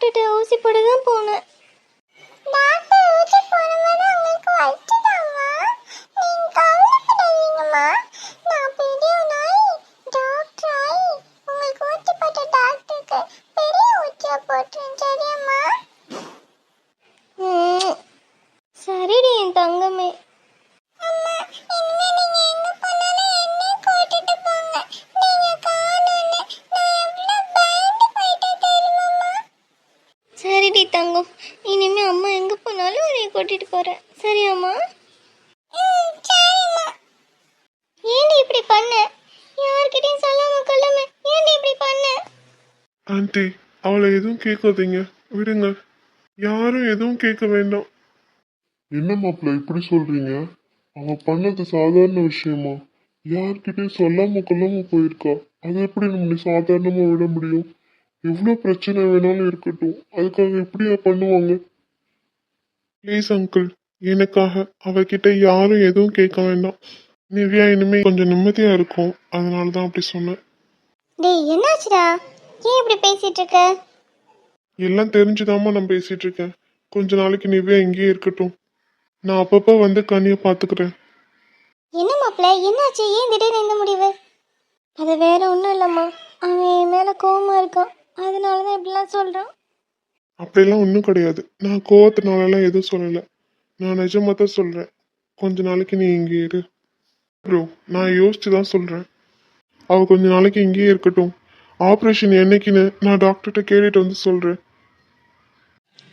டாக்டர்கிட்ட ஊசி போட தான் போனேன். டாக்டர் ஊசி போடும்போது உங்களுக்கு வலிச்சுதாம்மா? நீங்க கவலைப்படாதீங்கம்மா. நான் பெரிய நாய் டாக்டர் ஆயி உங்களுக்கு ஊசி போட்ட டாக்டருக்கு பெரிய ஊசியா போட்டுறேன், சரியாம்மா? சரிடி என் தங்கமே. அம்மா, இனிமே நீங்க எங்க போனாலும் என்னையும் கூட்டிட்டு போங்க. நீங்க காணோன்னு நான் எவ்வளவு பயந்து போயிட்டேன் தெரியுமாம்மா? சரிடி தங்கம், இனிமே அம்மா எங்கே போனாலும் உன்னை கூட்டிகிட்டு போகிறேன், சரியாம்மா? சரிம்மா. ஏன்டி இப்படி பண்ண? யார்கிட்டையும் சொல்லாம கொள்ளாம ஏன்டி இப்படி பண்ண? ஆண்டி, அவளை எதுவும் கேட்காதீங்க, விடுங்க. யாரும் எதுவும் கேட்க வேண்டாம். என்ன மாப்பிள்ள இப்படி சொல்றீங்க? அவ பண்ணது சாதாரண விஷயமா? யார்கிட்டயும் சொல்லாம கொள்ளாம போயிருக்கா. அதை எப்படி நம்ம சாதாரணமா விட முடியும்? எவ்வளவு பிரச்சனை வேணாலும் இருக்கட்டும், அதுக்காக எப்படியா பண்ணுவாங்க? ப்ளீஸ் அங்கிள், எனக்காக அவகிட்ட யாரும் எதுவும் கேட்க வேண்டாம். நிவ்யா இனிமே கொஞ்சம் நிம்மதியா இருக்கும், அதனால தான் அப்படி சொன்னேன். டேய் என்னாச்சுடா? ஏன் இப்படி பேசிட்டு இருக்க? எல்லாம் தெரிஞ்சுதாம்மா நான் பேசிட்டு இருக்கேன். கொஞ்ச நாளைக்கு நிவ்யா இங்கேயே இருக்கட்டும். நான் அப்பப்போ வந்து கண்ணியை பார்த்துக்கிறேன். என்ன மாப்பிள்ள, என்னாச்சு? ஏன் திடீர்னு இந்த முடிவு? அது வேற ஒன்றும் இல்லைம்மா, அவன் என் மேலே கோவமாக இருக்கான், அதனால தான் இப்படிலாம் சொல்கிறான். அப்படிலாம் ஒன்றும் கிடையாது. நான் கோவத்தினாலலாம் எதுவும் சொல்லலை. நான் நிஜமாக தான் சொல்கிறேன். கொஞ்ச நாளைக்கு நீ இங்கே இரு ப்ரோ. நான் யோசிச்சு தான் சொல்கிறேன். அவள் கொஞ்ச நாளைக்கு இங்கேயே இருக்கட்டும். ஆப்ரேஷன் என்னைக்குன்னு நான் டாக்டர்கிட்ட கேட்டுட்டு வந்து சொல்கிறேன்.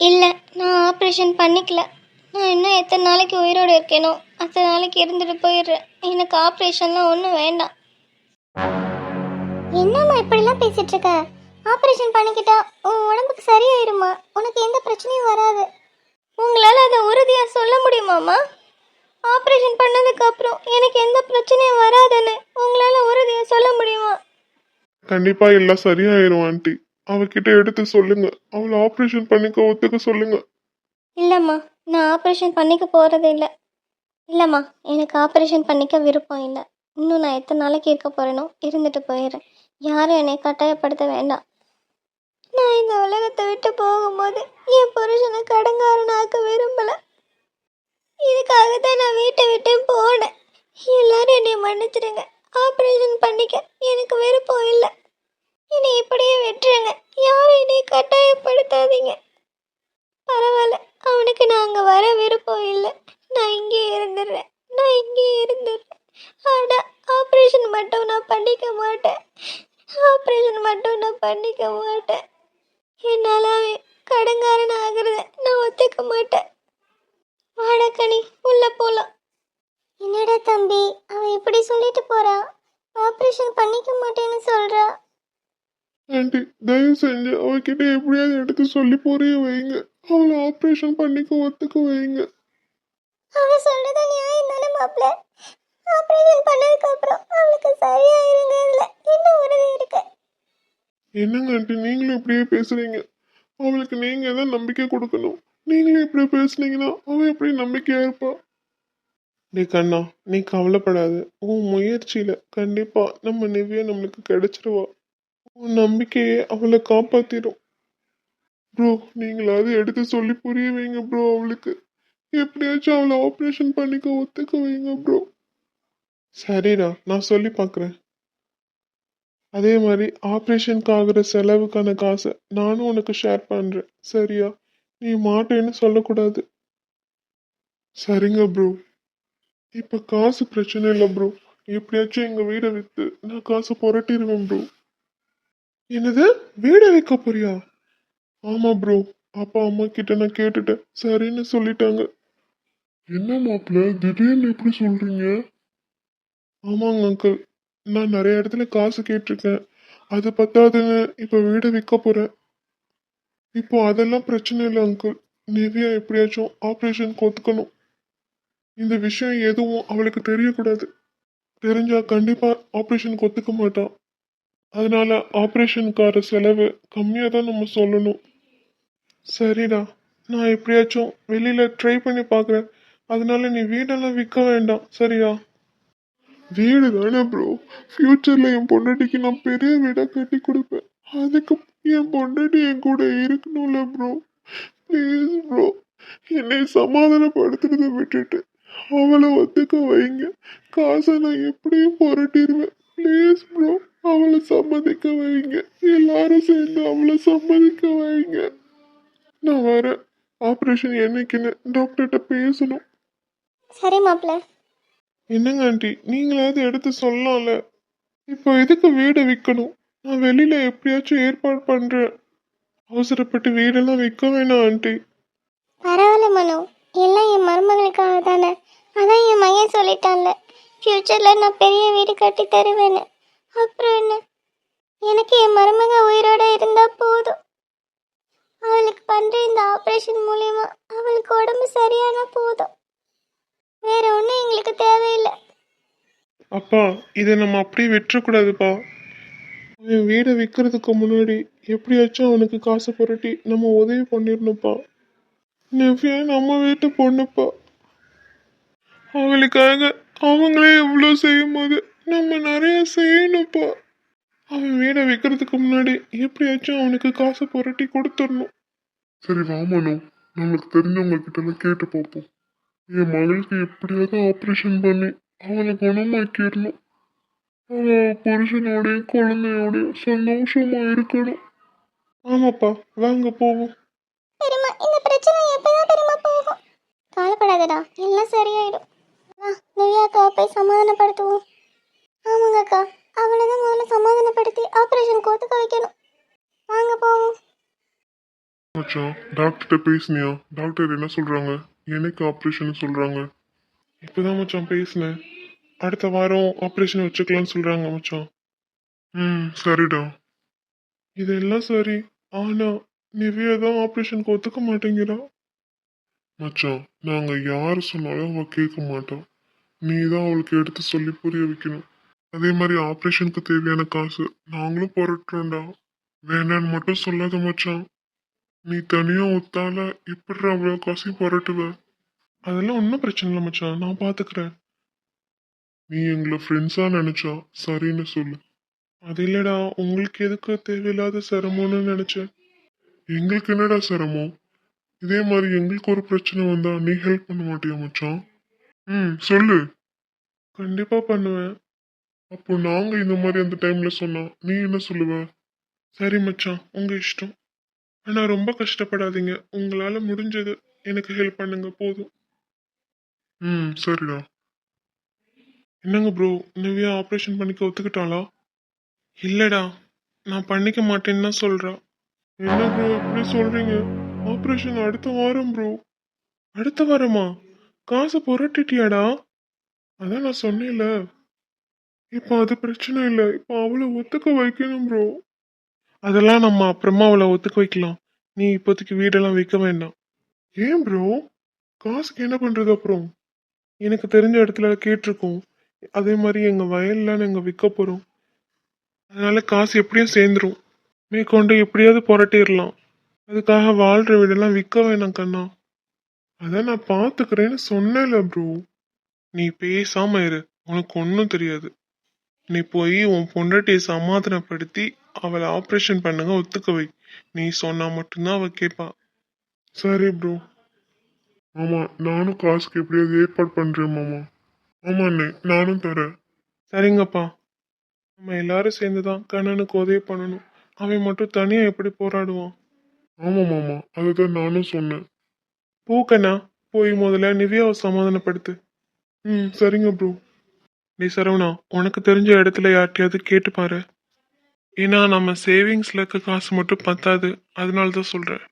இல்லை, நான் ஆப்ரேஷன் பண்ணிக்கல. நான் இன்னும் எத்தனை நாளைக்கு உயிரோடு இருக்கேனோ அத்தனை நாளைக்கு இருந்துட்டு போயிடுறேன். எனக்கு ஆப்ரேஷன்லாம் ஒன்றும் வேண்டாம். என்னம்மா இப்படிலாம் பேசிட்டு இருக்க? ஆப்ரேஷன் பண்ணிக்கிட்டா உன் உடம்புக்கு சரியாயிருமா? உனக்கு எந்த பிரச்சனையும் வராது. உங்களால் அதை உறுதியாக சொல்ல முடியுமாம்மா? ஆப்ரேஷன் பண்ணதுக்கு அப்புறம் எனக்கு எந்த பிரச்சனையும் வராதுன்னு உங்களால் உறுதியாக சொல்ல முடியுமா? கண்டிப்பாக எல்லாம் சரியாயிரும் ஆண்டி. அவகிட்ட எடுத்து சொல்லுங்க. அவளை ஆப்ரேஷன் பண்ணிக்க ஒத்துக்க சொல்லுங்க. இல்லைம்மா, நான் ஆப்ரேஷன் பண்ணிக்க போகிறது இல்லை. இல்லைம்மா, எனக்கு ஆப்ரேஷன் பண்ணிக்க விருப்பம் இல்லை. இன்னும் நான் எத்தனை நாளைக்கு இருக்க போகிறேனோ இருந்துட்டு போயிடுறேன். யாரும் என்னை கட்டாயப்படுத்த வேண்டாம். நான் இந்த உலகத்தை விட்டு போகும்போது என் புருஷனை கடங்காரனாக்க விரும்பலை. இதுக்காக தான் நான் வீட்டை விட்டு போனேன். எல்லாரும் என்னை மன்னிச்சிடுங்க. ஆப்ரேஷன் பண்ணிக்க எனக்கு விருப்பம் இல்லை. என்னை இப்படியே விட்டுருங்க. யாரும் என்னை கட்டாயப்படுத்தாதீங்க. பரவாயில்ல, அவனுக்கு நான் அங்கே வர விருப்பம் இல்லை. நான் இங்கே இருந்துடுறேன். ஆனால் ஆப்ரேஷன் மட்டும் நான் பண்ணிக்க மாட்டேன். என்னால் அவன் கடங்காரன் ஆகிறத நான் ஒத்துக்க மாட்டேன். வாடக்கணி உள்ள போகலாம். என்னடா தம்பி, அவன் இப்படி சொல்லிட்டு போறா? ஆப்ரேஷன் பண்ணிக்க மாட்டேன்னு சொல்றா. ஆண்டி, தயவு செஞ்சு அவகிட்ட எப்படியாவது எடுத்து சொல்லி புரிய வைங்க. அவளை ஆப்ரேஷன் பண்ணிக்க ஒத்துக்க வைங்க. அவ சொல்றது நியாயம் தானே மாப்பிள்ள? ஆப்ரேஷன் பண்ணதுக்கு அப்புறம் அவளுக்கு சரியாயிருங்கிறதுல என்ன உறுதி இருக்கு? என்னங்க ஆண்டி, நீங்களும் இப்படியே பேசுறீங்க. அவளுக்கு நீங்க தான் நம்பிக்கை கொடுக்கணும். நீங்களும் இப்படி பேசுனீங்கன்னா அவன் எப்படி நம்பிக்கையா இருப்பா? நீ கண்ணா, நீ கவலைப்படாத. உன் முயற்சியில கண்டிப்பா நம்ம நிவ்யா நம்மளுக்கு கிடைச்சிருவா. உன் நம்பிக்கையே அவளை காப்பாத்திடும். ப்ரோ, நீங்களாவது எடுத்து சொல்லி புரிய வைங்க ப்ரோ. அவளுக்கு எப்படியாச்சும் அவளை ஆப்ரேஷன் பண்ணிக்க ஒத்துக்க வைங்க ப்ரோ. சரிடா, நான் சொல்லி பார்க்குறேன். அதே மாதிரி ஆப்ரேஷனுக்கு ஆகிற செலவுக்கான காசை நானும் உனக்கு ஷேர் பண்ணுறேன், சரியா? நீ மாட்டேன்னு சொல்லக்கூடாது. சரிங்க ப்ரோ. இப்போ காசு பிரச்சனை இல்லை ப்ரோ. எப்படியாச்சும் எங்கள் வீடை விற்று நான் காசை புரட்டிடுவேன் ப்ரோ. என்னது, வீடை விற்க போறியா? ஆமாம் ப்ரோ. அப்பா அம்மா கிட்ட நான் கேட்டுட்டேன், சரின்னு சொல்லிட்டாங்க. என்ன மாப்பிள்ள திடீர்னு இப்படி சொல்றீங்க? ஆமாங்க அங்கிள், நான் நிறைய இடத்துல காசு கேட்டிருக்கேன். அது பத்தாதுன்னு இப்போ வீடை விற்க போகிறேன். இப்போ அதெல்லாம் பிரச்சனை இல்லை அங்கிள். நிவ்யா எப்படியாச்சும் ஆப்ரேஷனுக்கு ஒத்துக்கணும். இந்த விஷயம் எதுவும் அவளுக்கு தெரியக்கூடாது. தெரிஞ்சா கண்டிப்பாக ஆப்ரேஷனுக்கு ஒத்துக்க மாட்டான். அதனால ஆப்ரேஷனுக்கான செலவு கம்மியாக தான் நம்ம சொல்லணும். சரிடா, நான் எப்படியாச்சும் வெளியில் ட்ரை பண்ணி பார்க்குறேன். அதனால நீ வீடெல்லாம் விற்க வேண்டாம், சரியா? வீடு தானே ப்ரோ. ஃப்யூச்சரில் என் பொண்டாட்டிக்கு நான் பெரிய வீடாக கட்டி கொடுப்பேன். அதுக்கு என் பொண்டாட்டி என் கூட இருக்கணும்ல ப்ரோ. ப்ளீஸ் ப்ரோ, என்னை சமாதானப்படுத்துறதை விட்டுட்டு அவளை ஒத்துக்க வைங்க. காசை நான் எப்படியும் புரட்டிடுவேன். ப்ளீஸ் ப்ரோ, அவளை சம்மதிக்க வைங்க. எல்லாரும் சேர்ந்து அவளை சம்மதிக்க வைங்க. நான் வரேன். ஆப்ரேஷன் என்னைக்குன்னு டாக்டர்கிட்ட பேசணும். சரி மாப்பிள்ள. என்னங்க ஆண்டி, நீங்களாவது எடுத்து சொல்லலாம்ல. இப்போ எதுக்கு வீடை விற்கணும்? நான் வெளியில எப்படியாச்சும் ஏற்பாடு பண்றேன். அவசரப்பட்டு வீடெல்லாம் விற்க வேணாம் ஆண்டி. பரவாயில்ல மனோ, எல்லாம் என் மருமகளுக்காக தானே. அதான் என் மையன் சொல்லிட்டான்ல, ஃப்யூச்சரில் நான் பெரிய வீடு கட்டி தருவேன்னு. அப்புறம் என்ன, எனக்கு என் மருமக உயிரோட இருந்தால் போதும். அவளுக்கு பண்ணுற இந்த ஆப்ரேஷன் மூலியமா அவளுக்கு உடம்பு சரியானா போதும். வேற ஒன்றும் எங்களுக்கு தேவையில்லை. அப்பா, இதை நம்ம அப்படியே விட்டுறக்கூடாதுப்பா. அவன் வீடை விற்கிறதுக்கு முன்னாடி எப்படியாச்சும் அவனுக்கு காசு புரட்டி நம்ம உதவி பண்ணிடணும்ப்பா. நெவ்யா நம்ம வீட்டு பொண்ணுப்பா. அவளுக்காக அவங்களே எவ்வளோ செய்யும் போது நம்ம நிறைய செய்யணும்ப்பா. அவன் வீடை விற்கிறதுக்கு முன்னாடி எப்படியாச்சும் அவனுக்கு காசு புரட்டி கொடுத்துடணும். சரி வா மனோ, நம்மளுக்கு தெரிஞ்சவங்க கிட்ட கேட்டு பார்ப்போம். என் மகளுக்கு எப்படியாவது ஆப்ரேஷன் பண்ணி அவளை குணமாக்கிடணும். அவள் புருஷனோடையும் குழந்தையோடையும் சந்தோஷமா இருக்கணும். ஆமாப்பா, வாங்க போவோம். பெரியம்மா, இந்த பிரச்சனை எப்பதான் பெரியம்மா போகும்? கவலைப்படாதடா, எல்லாம் சரியாயிடும். வா, திவ்யாக்கா போய் சமாதானப்படுத்துவோம். ஆமாங்க அக்கா, அவளை தான் முதல்ல சமாதானப்படுத்தி ஆப்ரேஷனுக்கு ஒத்துக்க வைக்கணும். வாங்க போவோம். மச்சான், டாக்டர்கிட்ட பேசுனியா? டாக்டர் என்ன சொல்றாங்க? எனக்கு ஆப்ரேஷன் சொல்றாங்க. இப்போதான் மச்சான் பேசினேன். அடுத்த வாரம் ஆப்ரேஷன் வச்சுக்கலாம்னு சொல்றாங்க மச்சான். சரிடா. இதெல்லாம் சரி, ஆனா நிவ்யா தான் ஆப்ரேஷனுக்கு ஒத்துக்க மாட்டேங்கிறா. மச்சான், நாங்க யாரு சொன்னாலும் அவ கேட்க மாட்டோம். நீ தான் அவளுக்கு எடுத்து சொல்லி புரிய வைக்கணும். அதே மாதிரி ஆப்ரேஷனுக்கு தேவையான காசு நாங்களும் புரட்டுறோம்டா. வேணான்னு மட்டும் சொல்லாத மச்சான். நீ தனியா ஒத்தால எப்படி அவ்வளோ காசையும் புரட்டுவ? அதெல்லாம் ஒன்றும் பிரச்சனை இல்லை மச்சான், நான் பார்த்துக்கிறேன். நீ எங்களை ஃப்ரெண்ட்ஸா நினைச்சா சரின்னு சொல்லு. அது இல்லடா, உங்களுக்கு எதுக்கு தேவையில்லாத சிரமம்னு நினைச்சேன். எங்களுக்கு என்னடா சிரமம்? இதே மாதிரி எங்களுக்கு ஒரு பிரச்சனை வந்தா நீ ஹெல்ப் பண்ண மாட்டியா மச்சான்? சொல்லு. கண்டிப்பா பண்ணுவேன். அப்போ நாங்க இந்த மாதிரி அந்த டைம்ல சொன்னா நீ என்ன சொல்லுவ? சரி மச்சான், உங்க இஷ்டம். ஆனா ரொம்ப கஷ்டப்படாதீங்க. உங்களால முடிஞ்சது எனக்கு ஹெல்ப் பண்ணுங்க போதும். சரிடா. என்னங்க ப்ரோ, நிவ்யா ஆப்ரேஷன் பண்ணிக்க ஒத்துக்கிட்டாளா? இல்லடா, நான் பண்ணிக்க மாட்டேன்னு தான் சொல்றா. என்ன ப்ரோ இப்படி சொல்றீங்க? ஆப்ரேஷன் அடுத்த வாரம் ப்ரோ. அடுத்த வாரமா? காசை புரட்டிட்டியாடா? அதான் நான் சொன்னேன்ல. இப்போ அது பிரச்சனை இல்லை, இப்போ அவளை ஒத்துக்க வைக்கணும் ப்ரோ. அதெல்லாம் நம்ம அப்புறமா அவளை ஒத்துக்க வைக்கலாம். நீ இப்போதைக்கு வீடெல்லாம் விற்க வேண்டாம். ஏன் ப்ரோ? காசுக்கு என்ன பண்றது அப்புறம்? எனக்கு தெரிஞ்ச இடத்துல கேட்டிருக்கோம். அதே மாதிரி எங்க வயல்ல நாங்கள் விற்க போறோம். அதனால காசு எப்படியும் சேர்ந்துரும். மேற்கொண்டு எப்படியாவது புரட்டிடலாம். அதுக்காக வாழ்ற வீடெல்லாம் விற்க வேணாம் கண்ணா. அதான் நான் பார்த்துக்கிறேன்னு சொன்னேன்ல ப்ரோ. நீ பேசாம இரு, உனக்கு ஒன்றும் தெரியாது. நீ போய் உன் பொண்டாட்டியை சமாதானப்படுத்தி அவளை ஆப்ரேஷன் பண்ணுங்க ஒத்துக்க வை. நீ சொன்னா மட்டும்தான் அவ கேட்பா. சரி ப்ரோ. ஆமா, நானும் காசுக்கு எப்படியாவது ஏற்பாடு பண்றேன் மாமா. ஆமா அண்ணே, நானும் தரேன். சரிங்கப்பா. நம்ம எல்லாரும் சேர்ந்து தான் கண்ணனுக்கு உதவி பண்ணணும். அவன் மட்டும் தனியா எப்படி போராடுவான்? ஆமா மாமா, அதுதான் நானும் சொன்னேன். போ கண்ணா, போய் முதல்ல நிவ்யாவை சமாதானப்படுத்து. சரிங்க ப்ரோ. நீ சரவணா, உனக்கு தெரிஞ்ச இடத்துல யார்கிட்டயாவது கேட்டு பாரு. ஏன்னா நம்ம சேவிங்ஸ்ல இருக்க காசு மட்டும் பத்தாது. அதனால தான் சொல்றேன்.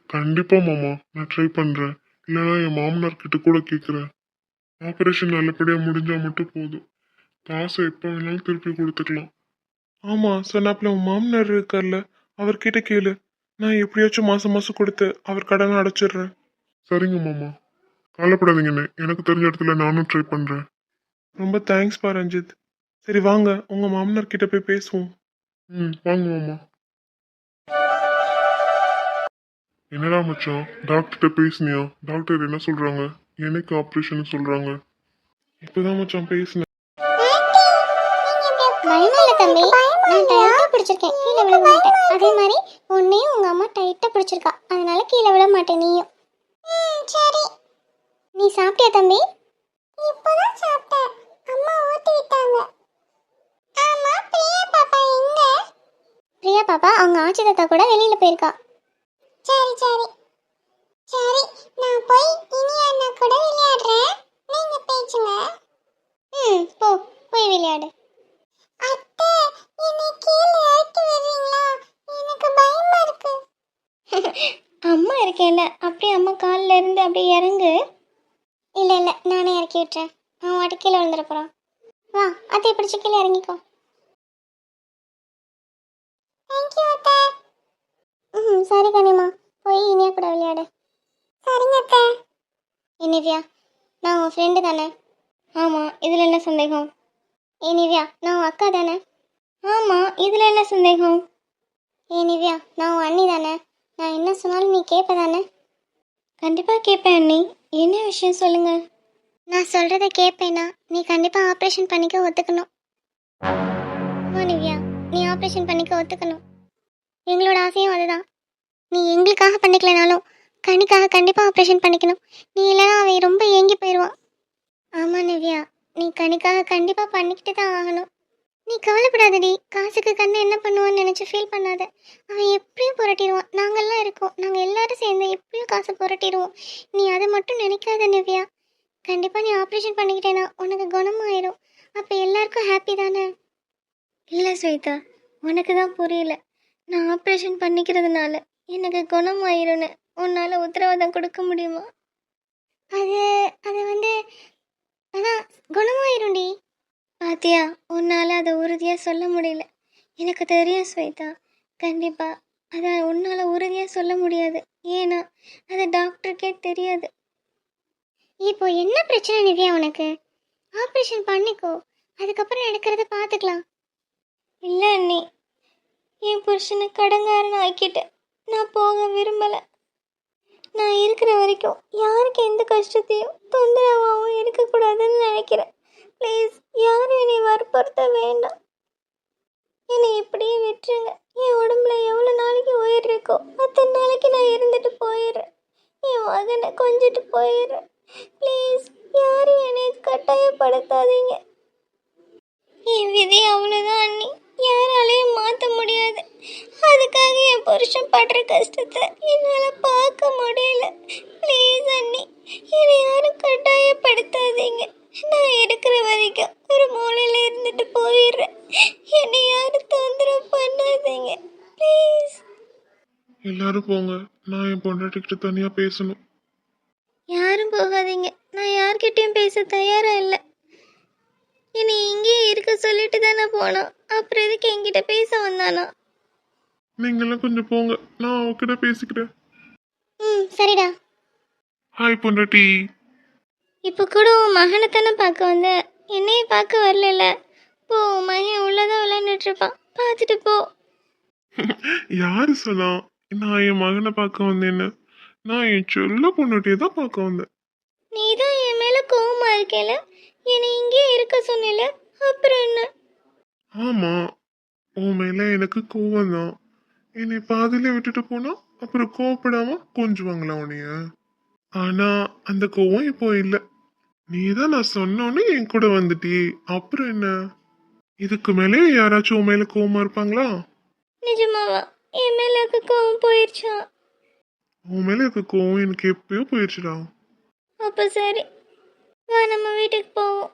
கண்டிப்பா மாமா, நான் ட்ரை பண்றேன். இல்லைன்னா என் மாமனார் கிட்ட கூட கேட்குறேன். ஆப்ரேஷன் நல்லபடியா முடிஞ்சா மட்டும் போதும். காசை எப்போ வேணாலும் திருப்பி கொடுத்துக்கலாம். ஆமா, சொன்னாப்புல உன் மாமனார் இருக்கார்ல, அவர்கிட்ட கேளு. நான் எப்படியாச்சும் மாசம் மாசம் கொடுத்து அவர் கடனை அடைச்சிடுறேன். சரிங்க மாமா, கவலைப்படாதீங்கண்ணே. எனக்கு தெரிஞ்ச இடத்துல நானும் ட்ரை பண்றேன். ரொம்ப தேங்க்ஸ் பா ரஞ்சித். சரி வாங்க, உங்க மாமனார் கிட்ட போய் பேசுவோம். வாங்க மாமா. என்னடா மச்சான், டாக்டர்கிட்ட பேசுனியா? டாக்டர் என்ன சொல்றாங்க? எனக்கு ஆப்ரேஷன் சொல்றாங்க. இப்பதான் மச்சான் பேசினேன். ஆண்டி, நீங்க இப்படி பயமா இல்ல தம்பி, நான் டைட்டா பிடிச்சிருக்கேன், கீழே விழ மாட்டேன். அதே மாதிரி உன்னையும் உங்க அம்மா டைட்டா பிடிச்சிருக்கா, அதனால கீழே விழ மாட்டேன் நீயும். சரி. நீ சாப்பிட்டியா தம்பி? இப்பதான் சாப்பிட்டேன், அம்மா ஊட்டி விட்டாங்க. ஆமா, பிரியா பாப்பா எங்க? பிரியா பாப்பா அவங்க ஆச்சி தாத்தா கூட வெளியில போயிருக்கா. சரி சரி சரி, நான் போய் இனி அண்ணா கூட விளையாடுறேன், நீங்க பேசுங்க. போ, போய் விளையாடு. அத்தை, என்னை கீழே இறக்கி விடுறீங்களா? எனக்கு பயமா இருக்கு. அம்மா இருக்கேன்ல, அப்படியே அம்மா காலில் இருந்து அப்படியே இறங்கு. இல்ல இல்ல, நானே இறக்கி விட்டுறேன். அவன் வாட்டி கீழே விழுந்துட போறான். வா, அத்தையை பிடிச்சி கீழே இறங்கிக்கோ. தேங்க்யூ அத்தை. சரி கனிமா, போய் இனியா கூட விளையாடு. சரிங்க அத்தை. நிவ்யா, நான் உன் ஃப்ரெண்டு தானே? ஆமாம், இதில் என்ன சந்தேகம்? நிவ்யா, நான் உன் அக்கா தானே? ஆமாம், இதில் என்ன சந்தேகம்? நிவ்யா, நான் உன் அண்ணி தானே? நான் என்ன சொன்னாலும் நீ கேட்ப தானே? கண்டிப்பாக கேட்பேன் அண்ணி. என்ன விஷயம் சொல்லுங்கள். நான் சொல்றத கேட்பேனா? நீ கண்டிப்பா ஆப்ரேஷன் பண்ணிக்க ஒத்துக்கணும். நிவ்யா, நீ ஆப்ரேஷன் பண்ணிக்க ஒத்துக்கணும். எங்களோட ஆசையும் அதுதான். நீ எங்களுக்காக பண்ணிக்கலனாலும் கனிக்காக கண்டிப்பா ஆப்ரேஷன் பண்ணிக்கணும். நீ இல்லைனா அவன் ரொம்ப ஏங்கி போயிடுவான். ஆமா நிவ்யா, நீ கனிக்காக கண்டிப்பா பண்ணிக்கிட்டு தான் ஆகணும். நீ கவலைப்படாதடி, காசுக்கு கண்ணை என்ன பண்ணுவான்னு நினைச்சு ஃபீல் பண்ணாத. அவன் எப்படியும் புரட்டிடுவான், நாங்கெல்லாம் இருக்கோம், நாங்கள் எல்லாரும் சேர்ந்து எப்படியும் காசை புரட்டிடுவோம். நீ அதை மட்டும் நினைக்காத நிவ்யா. கண்டிப்பா நீ ஆப்ரேஷன் பண்ணிக்கிட்டேனா உனக்கு குணமாயிரும். அப்போ எல்லாருக்கும் ஹாப்பி தானே? இல்லை ஸ்வேதா, உனக்கு தான் புரியல. நான் ஆப்ரேஷன் பண்ணிக்கிறதுனால எனக்கு குணமாயிரும்னு உன்னால் உத்தரவாதம் கொடுக்க முடியுமா? அது அது வந்து ஆனால் குணமாயிரும்டி. பாத்தியா, உன்னால் அதை உறுதியாக சொல்ல முடியல. எனக்கு தெரியும் ஸ்வேதா, கண்டிப்பாக அதை உன்னால் உறுதியாக சொல்ல முடியாது. ஏன்னா அது டாக்டருக்கே தெரியாது. இப்போ என்ன பிரச்சனை நிவ்யா உனக்கு? ஆப்ரேஷன் பண்ணிக்கோ, அதுக்கப்புறம் நடக்கிறத பார்த்துக்கலாம். இல்லை அண்ணி, என் புருஷனை கடங்காரன் ஆக்கிட்டு நான் போக விரும்பலை. நான் இருக்கிற வரைக்கும் யாருக்கு எந்த கஷ்டத்தையும் தொந்தரவாகவும் இருக்கக்கூடாதுன்னு நினைக்கிறேன். ப்ளீஸ், யாரும் என்னை வற்புறுத்த வேண்டாம். என்னை இப்படியே விட்டுருங்க. என் உடம்புல எவ்வளோ நாளைக்கு உயிர் இருக்கோ அத்தனை நாளைக்கு நான் இருந்துட்டு போயிடுறேன். என் மகனை கொஞ்சிட்டு போயிடுறேன். ப்ளீஸ், யாரும் என்னை கட்டாயப்படுத்தாதீங்க. என் விதி அவ்வளோதான் அண்ணி, யாராலையும் மாற்ற முடியாது. அதுக்காக என் புருஷன் படுற கஷ்டத்தை என்னால் பார்க்க முடியல. ப்ளீஸ் அண்ணி, என்னை யாரும் கட்டாயப்படுத்தாதீங்க. நான் இருக்கிற வரைக்கும் ஒரு மூலையில் இருந்துட்டு போயிடுறேன். என்னை யாரும் தொந்தரவு பண்ணாதீங்க ப்ளீஸ். எல்லாரும் போங்க, நான் என் பொண்டாட்டிக்கிட்ட தனியாக பேசணும். யாரும் போகாதீங்க, நான் யார்கிட்டயும் பேச தயாராக இல்லை. என்னை இங்கேயே இருக்க சொல்லிட்டு தானே போனான், அப்புறம் எதுக்கு என்கிட்ட பேச வந்தானா? நீங்களாம் கொஞ்சம் போங்க, நான் அவகிட்ட பேசிக்கிறேன். சரிடா. ஹாய் பொண்டாட்டி. இப்போ கூட உன் மகனை தானே பார்க்க வந்த, என்னையே பார்க்க வரல. போ, உன் மகன் உள்ளதான் விளையாண்டுட்டு இருப்பான், பார்த்துட்டு போ. யாரு சொன்னா நான் என் மகனை பார்க்க வந்தேன்னு? நான் என் சொல்ல பொண்டாட்டியை தான் பார்க்க வந்தேன். நீ தான் என் மேலே கோவமா இருக்கேல, என்னை இங்கே இருக்க சொன்னல, அப்புறம் என்ன? ஆமா, உன் மேல எனக்கு கோவம் தான். என்னை பாதியில விட்டுட்டு போனா அப்புறம் கோவப்படாம கொஞ்சுவாங்களா உன்னைய? ஆனா அந்த கோவம் இப்போ இல்ல. நீதான் நான் சொன்னோன்னு என் கூட வந்துட்டியே, அப்புறம் என்ன? இதுக்கு மேலே யாராச்சும் உன் மேல கோவமா இருப்பாங்களா? நிஜமாவா? என் மேலே இருக்க கோவம் போயிடுச்சா? உன் மேல இருக்க கோவம் எனக்கு எப்பயோ போயிடுச்சுடா. அப்போ சரி, வா நம்ம வீட்டுக்கு போவோம்.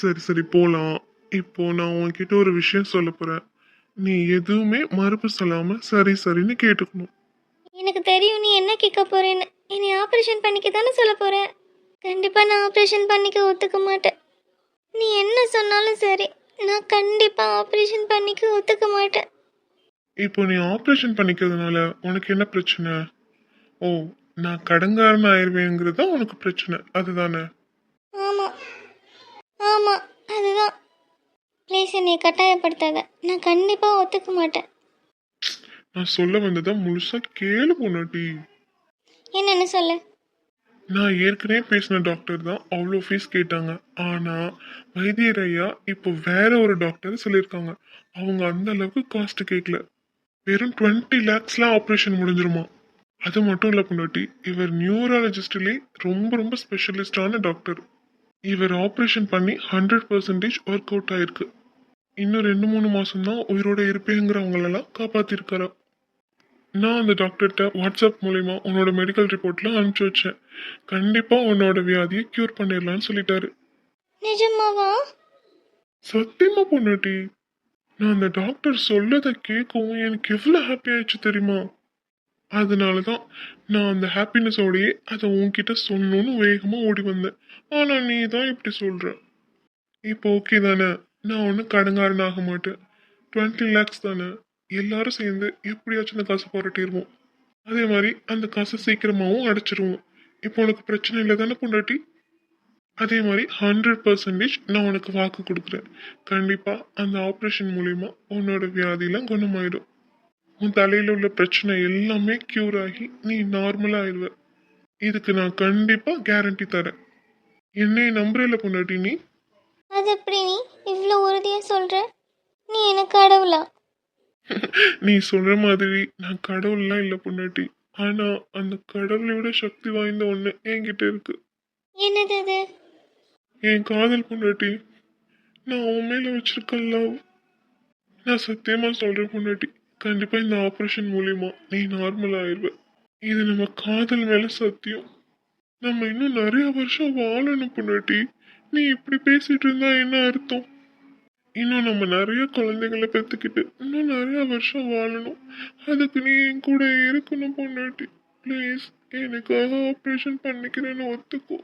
சரி சரி போலாம். இப்போ நான் உன்கிட்ட ஒரு விஷயம் சொல்ல போறேன். நீ எதுவுமே மறுப்பு சொல்லாம சரி சரின்னு கேட்டுக்கணும். எனக்கு தெரியும் நீ என்ன கேட்க போறேன்னு. என்னை ஆப்ரேஷன் பண்ணிக்க தானே சொல்ல போற. கண்டிப்பாக நான் ஆப்ரேஷன் பண்ணிக்க ஒத்துக்க மாட்டேன். நீ என்ன சொன்னாலும் சரி, நான் கண்டிப்பாக ஆப்ரேஷன் பண்ணிக்க ஒத்துக்க மாட்டேன். இப்போ நீ ஆப்ரேஷன் பண்ணிக்கிறதுனால உனக்கு என்ன பிரச்சனை? ஓ, நான் கடங்காரன் ஆயிருவேங்கிறது தான் உனக்கு பிரச்சனை, அதுதானே? ஆமாம் ஆமாம், அதுதான். ப்ளீஸ் என்னை கட்டாயப்படுத்தாத, நான் கண்டிப்பாக ஒத்துக்க மாட்டேன். நான் சொல்ல வந்ததை முழுசா கேளு பொண்டாட்டி. என்னன்னு சொல்லு. நான் ஏற்கனவே பேசின டாக்டர் தான் அவ்வளோ ஃபீஸ் கேட்டாங்க. ஆனால் வைத்தியர் ஐயா இப்போ வேற ஒரு டாக்டர் சொல்லியிருக்காங்க. அவங்க அந்த அளவுக்கு காஸ்ட் கேட்கல. வெறும் 20 லேக்ஸ்லாம் ஆப்ரேஷன் முடிஞ்சிருமா. அது மட்டும் இல்லை பொண்டாட்டி, இவர் நியூராலஜிஸ்ட்லேயே ரொம்ப ரொம்ப ஸ்பெஷலிஸ்டான டாக்டர். இவர் ஆப்ரேஷன் பண்ணி 100% ஒர்க் அவுட் ஆயிருக்கு. இன்னும் 2-3 மாசம் தான் உயிரோட இருப்பேங்கிறவங்களெல்லாம் காப்பாத்திருக்காரு. நான் அந்த டாக்டர்கிட்ட வாட்ஸ்அப் மூலிமா உன்னோட மெடிக்கல் ரிப்போர்ட்லாம் அனுப்பிச்சி வச்சேன். கண்டிப்பா உன்னோட வியாதியை கியூர் பண்ணிடலான்னு சொல்லிட்டாரு. நிஜமாவா? சத்தியமா பொண்டாட்டி, நான் அந்த டாக்டர் சொல்லதை கேட்கவும் எனக்கு எவ்வளோ ஹாப்பி ஆயிடுச்சு தெரியுமா. அதனால தான் நான் அந்த ஹாப்பினஸோடையே அதை உன்கிட்ட சொல்லணும்னு வேகமாக ஓடி வந்தேன். ஆனால் நீ தான் இப்படி சொல்ற. இப்போ ஓகே தானே, நான் ஒன்றும் கடங்காரன் ஆக மாட்டேன். 20 லேக்ஸ் தானே, எல்லாரும் சேர்ந்து எப்படியாச்சும் அந்த காசை புரட்டிடுவோம். அதே மாதிரி அந்த காசை சீக்கிரமாகவும் அடைச்சிருவோம். இப்போ உனக்கு பிரச்சனை இல்லை தானே பொண்டாட்டி? அதே மாதிரி 100% நான் உனக்கு வாக்கு கொடுக்குறேன். கண்டிப்பாக அந்த ஆப்ரேஷன் மூலிமா உன்னோட வியாதியெல்லாம் குணமாயிடும். உன் தலையில் உள்ள பிரச்சனை எல்லாமே க்யூர் ஆகி நீ நார்மலாக ஆயிடுவ. இதுக்கு நான் கண்டிப்பாக கேரண்டி தரேன். என்னை நம்புறல பொண்டாட்டி நீ? அது எப்படி நீ இவ்வளோ உறுதியாக சொல்கிற? நீ எனக்கு கடவுளா? நீ சொல்ற மாதிரி நான் கடவுள்லாம் இல்லை பொண்டாட்டி. ஆனா அந்த கடவுளை விட சக்தி வாய்ந்த ஒண்ணு என்கிட்ட இருக்கு. என்னது அது? என் காதல் பொண்டாட்டி. நான் உன் மேல வச்சிருக்க லவ். நான் சத்தியமா சொல்றேன் பொண்டாட்டி, கண்டிப்பா இந்த ஆபரேஷன் மூலியமா நீ நார்மல் ஆயிடுவ. இது நம்ம காதல் மேல சத்தியம். நம்ம இன்னும் நிறைய வருஷம் வாழணும் பொண்டாட்டி. நீ இப்படி பேசிட்டு இருந்தா என்ன அர்த்தம்? இன்னும் நம்ம நிறைய குழந்தைகளை பெற்றுக்கிட்டு இன்னும் நிறைய வருஷம் வாழணும். அதுக்கு நீ என் கூட இருக்கணும் பொண்டாட்டி. ப்ளீஸ் எனக்காக ஆப்ரேஷன் பண்ணிக்கிறேன்னு ஒத்துக்கோ.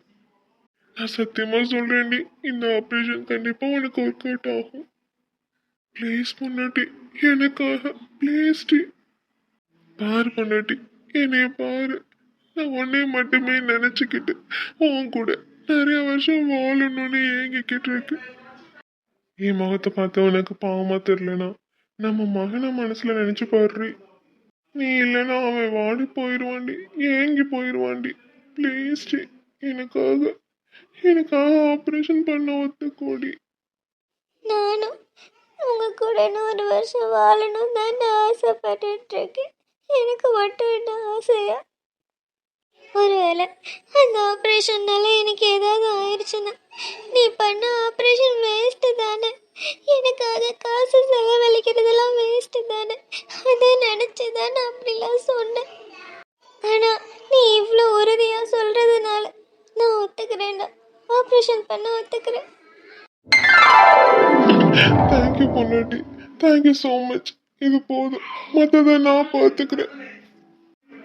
நான் சத்தியமா சொல்றேன்டி, இந்த ஆப்ரேஷன் கண்டிப்பா உனக்கு ஒர்க் அவுட் ஆகும். ப்ளீஸ் பொண்டாட்டி, எனக்காக ப்ளீஸ் டி. பாரு பொண்டாட்டி, என்னைய பாரு. நான் உன்னை மட்டுமே நினைச்சுக்கிட்டு உன் கூட நிறைய வருஷம் வாழணும்னு ஏங்கிக்கிட்டு இருக்கேன். என் முகத்தை பார்த்து உனக்கு பாவமா தெரியலனா நம்ம மகனை மனசுல நினைச்சு பாரு. நீ இல்லைன்னா அவன் வாடி போயிடுவாண்டி, ஏங்கி போயிடுவாண்டி. ப்ளீஸ் டி, எனக்காக எனக்காக ஆப்ரேஷன் பண்ண ஒத்துக்கோடி. நானும் உங்கள் கூட 100 வருஷம் வாழணும் தான் நான் ஆசைப்பட்டுட்டு இருக்கேன். எனக்கு மட்டும் என்ன ஆசையா? ஒருவேளை அந்த ஆப்ரேஷன்னால எனக்கு ஏதாவது ஆயிடுச்சுன்னா நீ பண்ண ஆப்ரேஷன் வேஸ்ட்டு தானே. எனக்காக காசு செலவழிக்கிறதெல்லாம் வேஸ்ட்டு தானே. அதை நினச்சி தான் நான் அப்படிலாம் சொன்னேன். ஆனால் நீ இவ்வளோ உறுதியாக சொல்கிறதுனால நான் ஒத்துக்கிறேன்டா. ஆப்ரேஷன் பண்ண ஒத்துக்கிறேன். தேங்க்யூ பொண்டாட்டி, தேங்க்யூ ஸோ மச். இது போதும், மற்றதை நான் பார்த்துக்கிறேன்.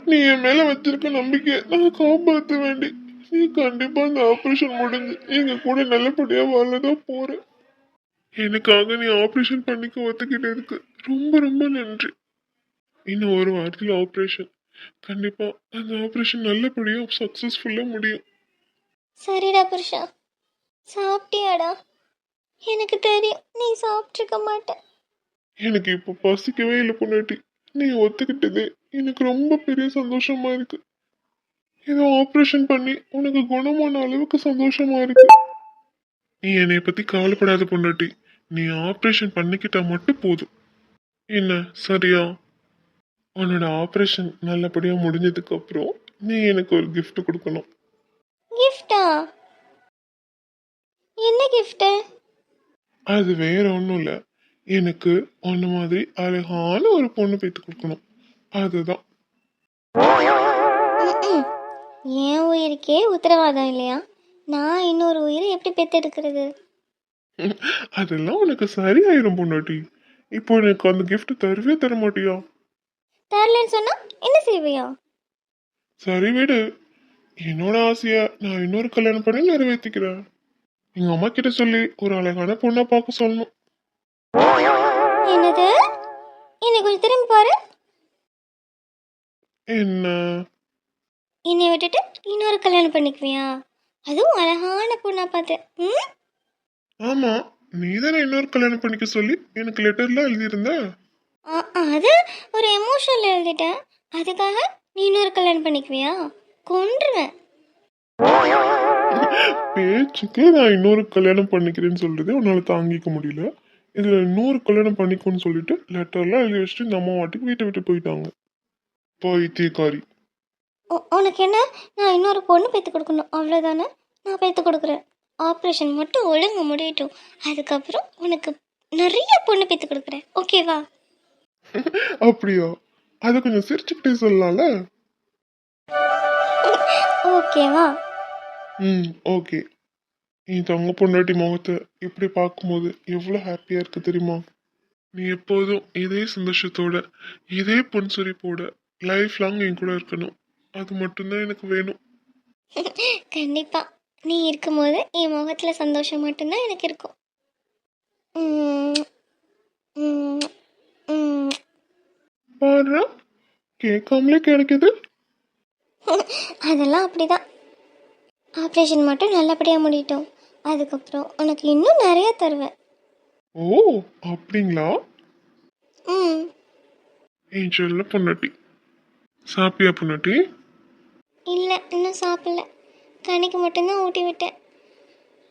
நீ என் மேல வச்சிருக்க நம்பிக்கையை நான் காப்பாற்ற வேண்டி. நீ கண்டிப்பா அந்த ஆப்ரேஷன் முடிஞ்சு எங்க கூட நல்லபடியா வாழதான் போற. எனக்காக நீ ஆப்ரேஷன் பண்ணிக்க ஒத்துக்கிட்டதுக்கு ரொம்ப ரொம்ப நன்றி. இன்னும் ஒரு வாரத்தில் ஆப்ரேஷன். கண்டிப்பா அந்த ஆப்ரேஷன் நல்லபடியா சக்சஸ்ஃபுல்லா முடியும். சரிடா புருஷா, சாப்பிட்டியாடா? எனக்கு தெரியும் நீ சாப்பிட்ருக்க மாட்டேன். எனக்கு இப்போ பசிக்கவே இல்லை பொண்டாட்டி. நீ ஒத்துக்கிட்டது எனக்கு ரொம்ப பெரிய சந்தோஷமா இருக்கு. ஏதோ ஆப்ரேஷன் பண்ணி உனக்கு குணமான அளவுக்கு சந்தோஷமா இருக்கு. நீ என்னை பத்தி கவலைப்படாத பொண்டாட்டி. நீ ஆப்ரேஷன் பண்ணிக்கிட்டா மட்டும் போதும். என்ன சரியா? உன்னோட ஆப்ரேஷன் நல்லபடியா முடிஞ்சதுக்கு அப்புறம் நீ எனக்கு ஒரு gift கொடுக்கணும். கிஃப்டா? என்ன கிஃப்ட்டு? அது வேற ஒன்றும் இல்லை, எனக்கு உன்ன மாதிரி அழகான ஒரு பொண்ணு பெற்று கொடுக்கணும். அதுதான். என் உயிருக்கே உத்தரவாதம் இல்லையா? நான் இன்னொரு உயிரை எப்படி பெற்றெடுக்கிறது? அதெல்லாம் உனக்கு சரியாயிரும் பொண்டாட்டி. இப்போ எனக்கு அந்த gift தரவே தர மாட்டியா? தரலன்னு சொன்னா என்ன செய்வியா? சரி விடு. என்னோட ஆசைய நான் இன்னொரு கல்யாணம் பண்ணி நிறைவேற்றிக்கிறேன். எங்க அம்மா கிட்ட சொல்லி ஒரு அழகான பொண்ணா பார்க்க சொல்லணும். என்னது? என்னை கொஞ்சம் திரும்பி பாரு. என்ன? என்னை விட்டுட்டு இன்னொரு கல்யாணம் பண்ணிக்குவியா? அதுவும் அழகான பொண்ணா பார்த்து. ம்? ஆமா, நீதானே இன்னொரு கல்யாணம் பண்ணிக்க சொல்லி எனக்கு லெட்டர்லாம் எழுதியிருந்த. அது ஒரு எமோஷனில் எழுதிட்டேன். அதுக்காக நீ இன்னொரு கல்யாணம் பண்ணிக்குவியா? கொன்றுவேன். பேச்சுக்கே நான் இன்னொரு கல்யாணம் பண்ணிக்கிறேன்னு சொல்றது உன்னால தாங்கிக்க முடியல. இதுல இன்னொரு கல்யாணம் பண்ணிக்கோன்னு சொல்லிட்டு லெட்டர்லாம் எழுதி வச்சுட்டு இந்த அம்மா வாட்டுக்கு வீட்டை விட்டு போயிட்டாங்க. பைத்தியக்காரி. உனக்கு என்ன, நான் இன்னொரு பொண்ணு பெற்று கொடுக்கணும் அவ்வளோதானே? நான் பெற்று கொடுக்குறேன். ஆப்ரேஷன் மட்டும் ஒழுங்கு முடியட்டும், அதுக்கப்புறம் உனக்கு நிறைய பொண்ணு பெற்று கொடுக்குறேன், ஓகேவா? அப்படியா? அதை கொஞ்சம் சிரிச்சுக்கிட்டே சொல்லலாம்ல. ஓகேவா? ஓகே. நீ தங்க பொண்டாட்டி முகத்தை இப்படி பார்க்கும்போது எவ்வளோ ஹாப்பியாக இருக்கு தெரியுமா? நீ எப்போதும் இதே சந்தோஷத்தோட இதே பொன்சுரிப்போட லைஃப் லாங் என் கூட இருக்கணும். அது மட்டும்தான் எனக்கு வேணும். கண்டிப்பா நீ இருக்கும்போது என் முகத்தில் சந்தோஷம் மட்டும்தான் எனக்கு இருக்கும். உம், உம், உம். பாரு, கேட்காமலே கிடைக்குது. அதெல்லாம் அப்படிதான். ஆப்ரேஷன் மட்டும் நல்லபடியாக முடியட்டும், அதுக்கப்புறம் உனக்கு இன்னும் நிறைய தருவேன். ஓ, அப்படிங்களா? ம். என் செல்ல பொண்டாட்டி. சாப்பியா பொண்டாட்டி? இல்லை, இன்னும் சாப்பிடல. கனிக்கு மட்டும்தான் ஊட்டி விட்டேன்.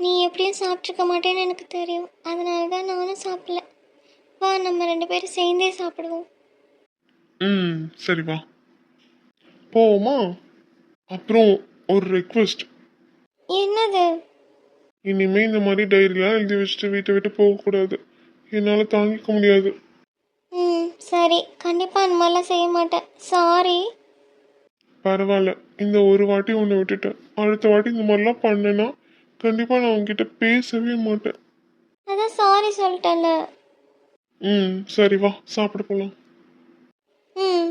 நீ எப்படியும் சாப்பிட்ருக்க மாட்டேன்னு எனக்கு தெரியும், அதனால தான் நானும் சாப்பிடல. வா, நம்ம 2 பேரும் சேர்ந்தே சாப்பிடுவோம். சரி வா போவோமா? அப்புறம் ஒரு ரெக்வெஸ்ட். என்னது? இனிமே இந்த மாதிரி டைரிலாம் எழுதி வச்சுட்டு வீட்டை விட்டு போகக்கூடாது. என்னால் தாங்கிக்க முடியாது. சரி, கண்டிப்பாக அந்த மாதிரிலாம் செய்ய மாட்டேன். சாரி. பரவாயில்ல, இந்த ஒரு வாட்டி உன்னை விட்டுட்டேன். அடுத்த வாட்டி இந்த மாதிரிலாம் பண்ணேன்னா கண்டிப்பாக நான் உங்ககிட்ட பேசவே மாட்டேன். அதான் சாரி சொல்லிட்டேன்ல. சரி வா சாப்பிட போகலாம். ம்